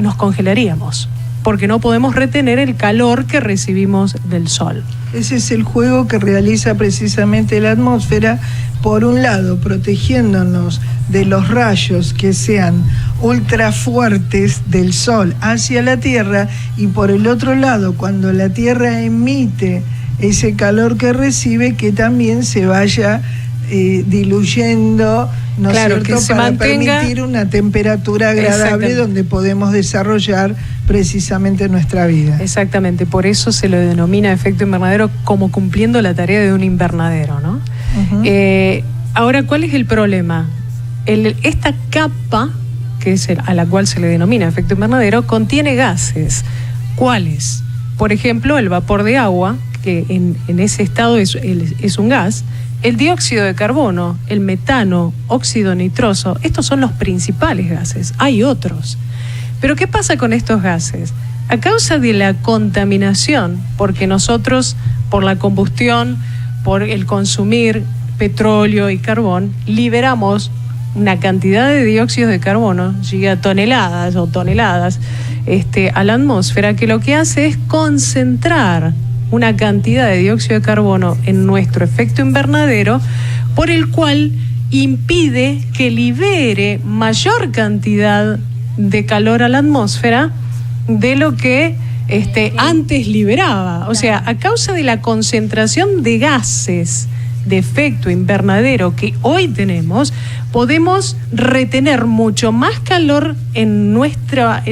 nos congelaríamos, porque no podemos retener el calor que recibimos del Sol. Ese es el juego que realiza precisamente la atmósfera, por un lado protegiéndonos de los rayos que sean ultra fuertes del Sol hacia la Tierra, y por el otro lado, cuando la Tierra emite ese calor que recibe, que también se vaya diluyendo, ¿no es cierto?, que se para mantenga permitir una temperatura agradable donde podemos desarrollar precisamente nuestra vida. Exactamente, por eso se lo denomina efecto invernadero, como cumpliendo la tarea de un invernadero, ¿no? Uh-huh. Ahora, ¿cuál es el problema? Esta capa, que es a la cual se le denomina efecto invernadero, contiene gases. ¿Cuáles? Por ejemplo, el vapor de agua, que en ese estado es un gas. El dióxido de carbono, el metano, óxido nitroso, estos son los principales gases. Hay otros. Pero ¿qué pasa con estos gases? A causa de la contaminación, porque nosotros, por la combustión, por el consumir petróleo y carbón, liberamos una cantidad de dióxido de carbono, llega a toneladas a la atmósfera, que lo que hace es concentrar una cantidad de dióxido de carbono en nuestro efecto invernadero, por el cual impide que libere mayor cantidad de calor a la atmósfera de lo que antes liberaba. O sea, a causa de la concentración de gases de efecto invernadero que hoy tenemos, podemos retener mucho más calor en nuestra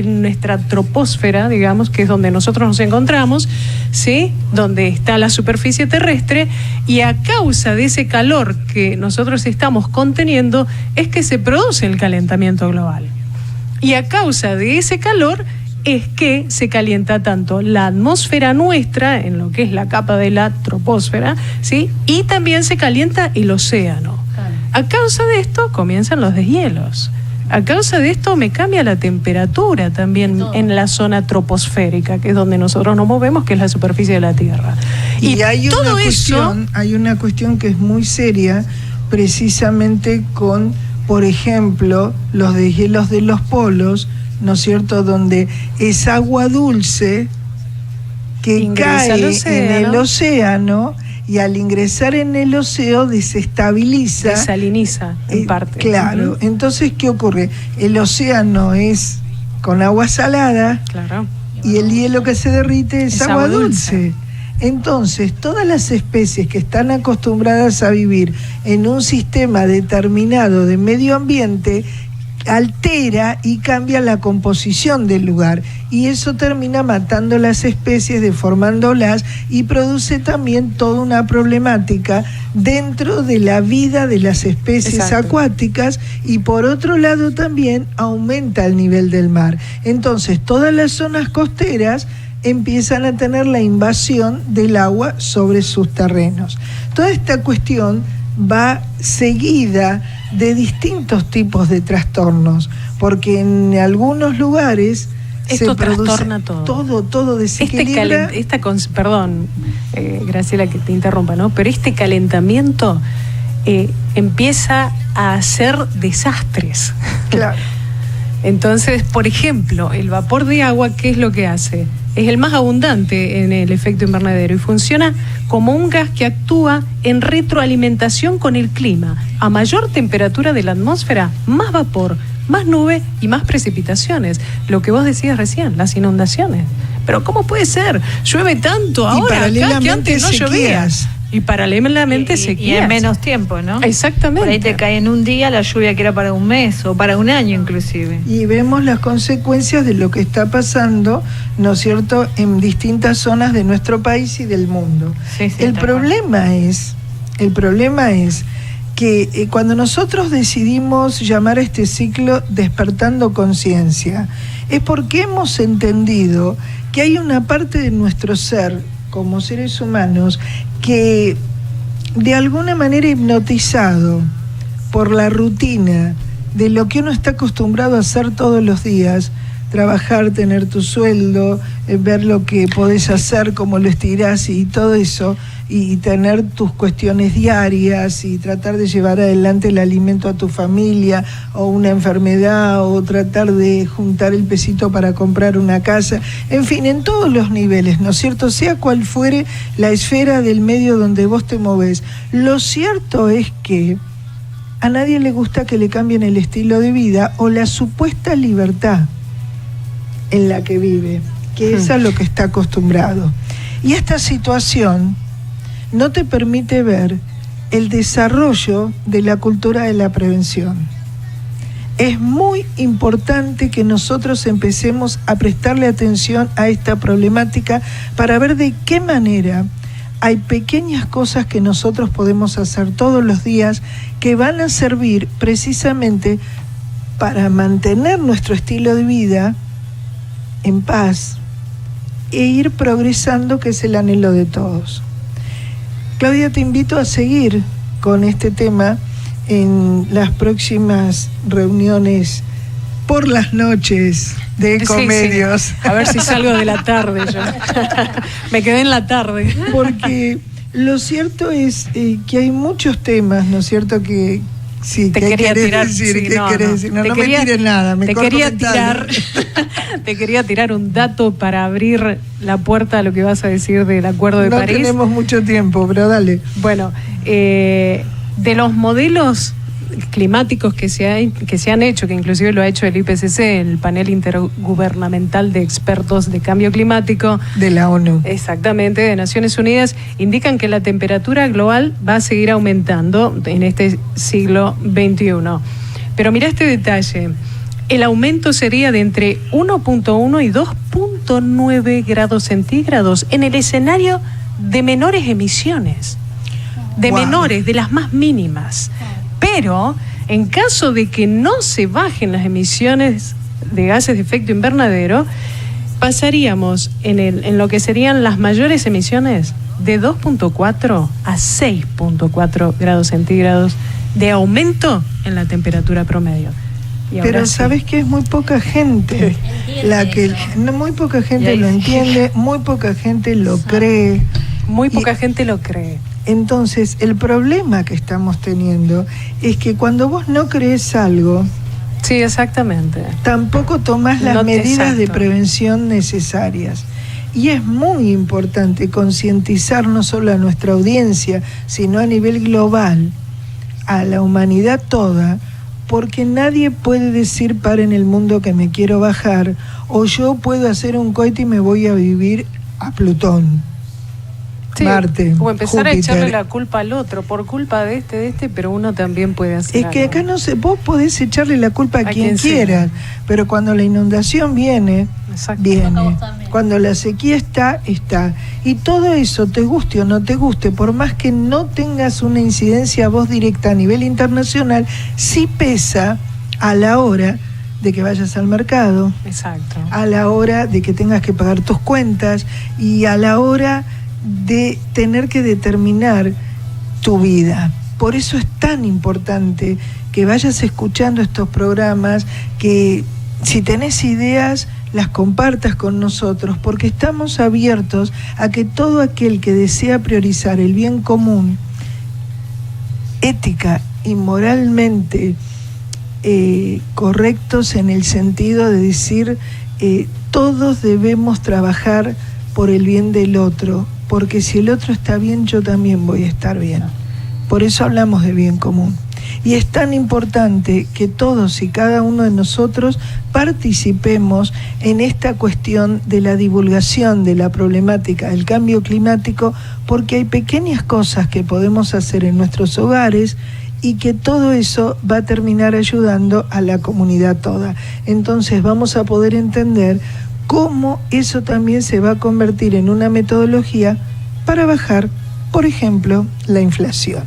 troposfera, digamos, que es donde nosotros nos encontramos, ¿sí? Donde está la superficie terrestre, y a causa de ese calor que nosotros estamos conteniendo es que se produce el calentamiento global. Y a causa de ese calor es que se calienta tanto la atmósfera nuestra, en lo que es la capa de la troposfera, ¿sí? Y también se calienta el océano. A causa de esto comienzan los deshielos. A causa de esto me cambia la temperatura también en la zona troposférica, que es donde nosotros nos movemos, que es la superficie de la Tierra. Y hay una cuestión que es muy seria, precisamente con, por ejemplo, los deshielos de los polos, ¿no es cierto?, donde es agua dulce que ingresa cae en el océano, y al ingresar en el océano desestabiliza, desaliniza en parte. Claro, entonces ¿qué ocurre? El océano es con agua salada, claro, y el hielo que se derrite es agua dulce. Entonces, todas las especies que están acostumbradas a vivir en un sistema determinado de medio ambiente altera y cambia la composición del lugar, y eso termina matando las especies, deformándolas, y produce también toda una problemática dentro de la vida de las especies acuáticas, y por otro lado también aumenta el nivel del mar. Entonces todas las zonas costeras empiezan a tener la invasión del agua sobre sus terrenos. Toda esta cuestión va seguida de distintos tipos de trastornos, porque en algunos lugares esto se produce todo desequilibra. Perdón, Graciela, que te interrumpa, ¿no? Pero este calentamiento empieza a hacer desastres. Claro. Entonces, por ejemplo, el vapor de agua, ¿qué es lo que hace? Es el más abundante en el efecto invernadero y funciona como un gas que actúa en retroalimentación con el clima. A mayor temperatura de la atmósfera, más vapor, más nube y más precipitaciones. Lo que vos decías recién, las inundaciones. Pero ¿cómo puede ser? Llueve tanto ahora acá que antes no llovía. Y paralelamente sequías. Y en menos tiempo, ¿no? Exactamente. Por ahí te cae en un día la lluvia que era para un mes o para un año inclusive. Y vemos las consecuencias de lo que está pasando, ¿no es cierto?, en distintas zonas de nuestro país y del mundo. El problema es que cuando nosotros decidimos llamar a este ciclo Despertando Conciencia, es porque hemos entendido que hay una parte de nuestro ser, como seres humanos, que de alguna manera hipnotizado por la rutina de lo que uno está acostumbrado a hacer todos los días, trabajar, tener tu sueldo, ver lo que podés hacer, cómo lo estirás y todo eso, y tener tus cuestiones diarias y tratar de llevar adelante el alimento a tu familia, o una enfermedad, o tratar de juntar el pesito para comprar una casa, en fin, en todos los niveles, ¿no es cierto?, sea cual fuere la esfera del medio donde vos te movés. Lo cierto es que a nadie le gusta que le cambien el estilo de vida o la supuesta libertad en la que vive, que es a lo que está acostumbrado. Y esta situación no te permite ver el desarrollo de la cultura de la prevención. Es muy importante que nosotros empecemos a prestarle atención a esta problemática para ver de qué manera hay pequeñas cosas que nosotros podemos hacer todos los días que van a servir precisamente para mantener nuestro estilo de vida en paz e ir progresando, que es el anhelo de todos. Claudia, te invito a seguir con este tema en las próximas reuniones por las noches de Ecomedios. Sí. A ver si salgo de la tarde yo. Me quedé en la tarde. Porque lo cierto es que hay muchos temas, ¿no es cierto?, que Sí, te ¿qué quería querés tirar. decir? Sí, ¿Qué querés decir? No me tires nada, me te corto quería mental. te quería tirar un dato para abrir la puerta a lo que vas a decir del Acuerdo de París. No tenemos mucho tiempo, pero dale. Bueno, de los modelos climáticos que se han hecho, que inclusive lo ha hecho el IPCC, el panel intergubernamental de expertos de cambio climático de la ONU, exactamente, de Naciones Unidas, indican que la temperatura global va a seguir aumentando en este siglo XXI. Pero mira este detalle, el aumento sería de entre 1.1 y 2.9 grados centígrados en el escenario de menores emisiones, de menores, de las más mínimas. Pero en caso de que no se bajen las emisiones de gases de efecto invernadero, pasaríamos en lo que serían las mayores emisiones de 2.4 a 6.4 grados centígrados de aumento en la temperatura promedio. Pero sabes que es muy poca gente muy poca gente lo entiende, muy poca gente lo cree. Muy poca gente lo cree. Entonces, el problema que estamos teniendo es que cuando vos no crees algo, sí, exactamente, tampoco tomás las medidas de prevención necesarias. Y es muy importante concientizar no solo a nuestra audiencia, sino a nivel global, a la humanidad toda, porque nadie puede decir para en el mundo que me quiero bajar, o yo puedo hacer un cohete y me voy a vivir a Plutón. Sí, Marte, o empezar Júpiter. a echarle la culpa al otro, por culpa de este, pero uno también puede hacer Es que algo. acá no se, vos podés echarle la culpa a quien quieras, pero cuando la inundación viene. Cuando la sequía está. Y todo eso, te guste o no te guste, por más que no tengas una incidencia vos directa a nivel internacional, sí pesa a la hora de que vayas al mercado, exacto, a la hora de que tengas que pagar tus cuentas y a la hora de tener que determinar tu vida. Por eso es tan importante que vayas escuchando estos programas, que si tenés ideas las compartas con nosotros, porque estamos abiertos a que todo aquel que desea priorizar el bien común, ética y moralmente correctos en el sentido de decir todos debemos trabajar por el bien del otro, porque si el otro está bien, yo también voy a estar bien. Por eso hablamos de bien común. Y es tan importante que todos y cada uno de nosotros participemos en esta cuestión de la divulgación de la problemática del cambio climático, porque hay pequeñas cosas que podemos hacer en nuestros hogares y que todo eso va a terminar ayudando a la comunidad toda. Entonces vamos a poder entender cómo eso también se va a convertir en una metodología para bajar, por ejemplo, la inflación.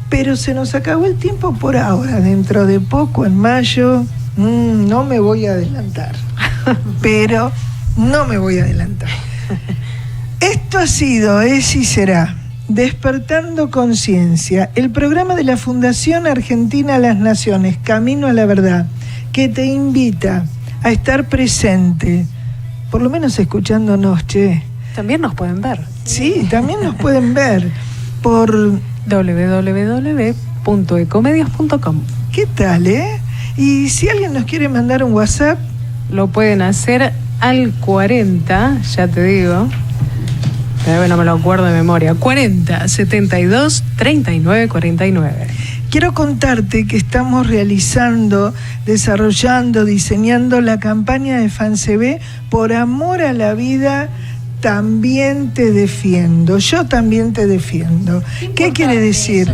Pero se nos acabó el tiempo por ahora. Dentro de poco, en mayo, no me voy a adelantar, pero no me voy a adelantar. Esto ha sido, es y será Despertando Conciencia, el programa de la Fundación Argentina Las Naciones, Camino a la Verdad, que te invita a estar presente, por lo menos escuchándonos, che. También nos pueden ver. Sí, también nos pueden ver por www.ecomedios.com. ¿Qué tal, Y si alguien nos quiere mandar un WhatsApp, lo pueden hacer al 40, ya te digo, pero no me lo acuerdo de memoria, 40 72 39 49. Quiero contarte que estamos realizando, desarrollando, diseñando la campaña de FANCB Por Amor a la Vida. También te defiendo, yo también te defiendo. ¿Qué quiere decir?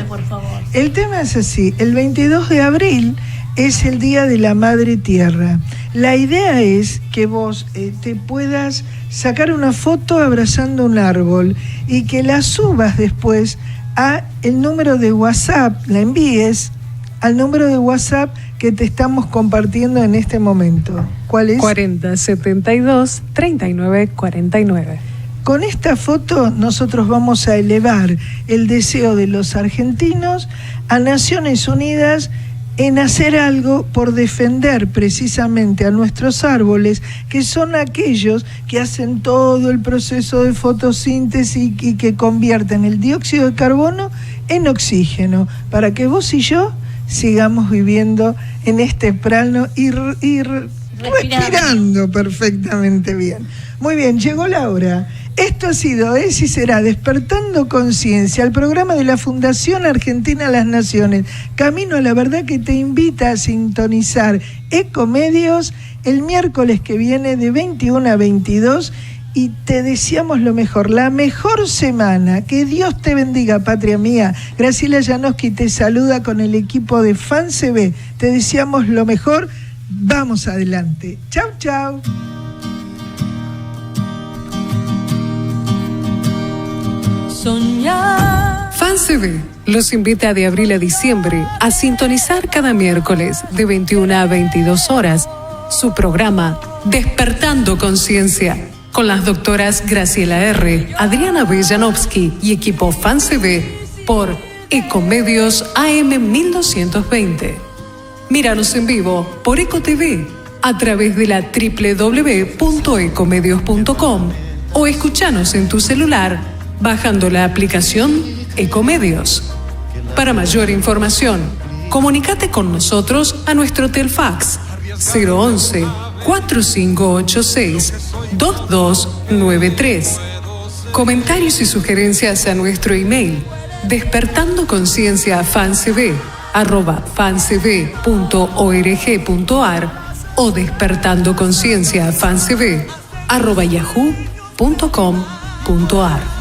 Por favor. El tema es así, el 22 de abril es el Día de la Madre Tierra. La idea es que vos te puedas sacar una foto abrazando un árbol y que la subas después a el número de WhatsApp, la envíes al número de WhatsApp que te estamos compartiendo en este momento. ¿Cuál es? 40 72 39 49. Con esta foto nosotros vamos a elevar el deseo de los argentinos a Naciones Unidas en hacer algo por defender precisamente a nuestros árboles, que son aquellos que hacen todo el proceso de fotosíntesis y que convierten el dióxido de carbono en oxígeno, para que vos y yo sigamos viviendo en este plano y respirando perfectamente bien. Muy bien, llegó la hora. Esto ha sido, es y será Despertando Conciencia, el programa de la Fundación Argentina Las Naciones, Camino a la Verdad, que te invita a sintonizar Ecomedios el miércoles que viene de 21 a 22, y te deseamos lo mejor, la mejor semana. Que Dios te bendiga, patria mía. Graciela Janowski te saluda con el equipo de FanCB. Te deseamos lo mejor. Vamos adelante. Chau, chau. Soñar. FanCB los invita de abril a diciembre a sintonizar cada miércoles de 21 a 22 horas su programa Despertando Conciencia con las doctoras Graciela R., Adriana B. Janowski y equipo FanCB por Ecomedios AM 1220. Míranos en vivo por EcoTV a través de la www.ecomedios.com o escuchanos en tu celular bajando la aplicación Ecomedios. Para mayor información, comunícate con nosotros a nuestro Telfax 011-4586-2293. Comentarios y sugerencias a nuestro email despertandoconciencia@fancb.org.ar o despertandoconciencia@fancb@yahoo.com.ar.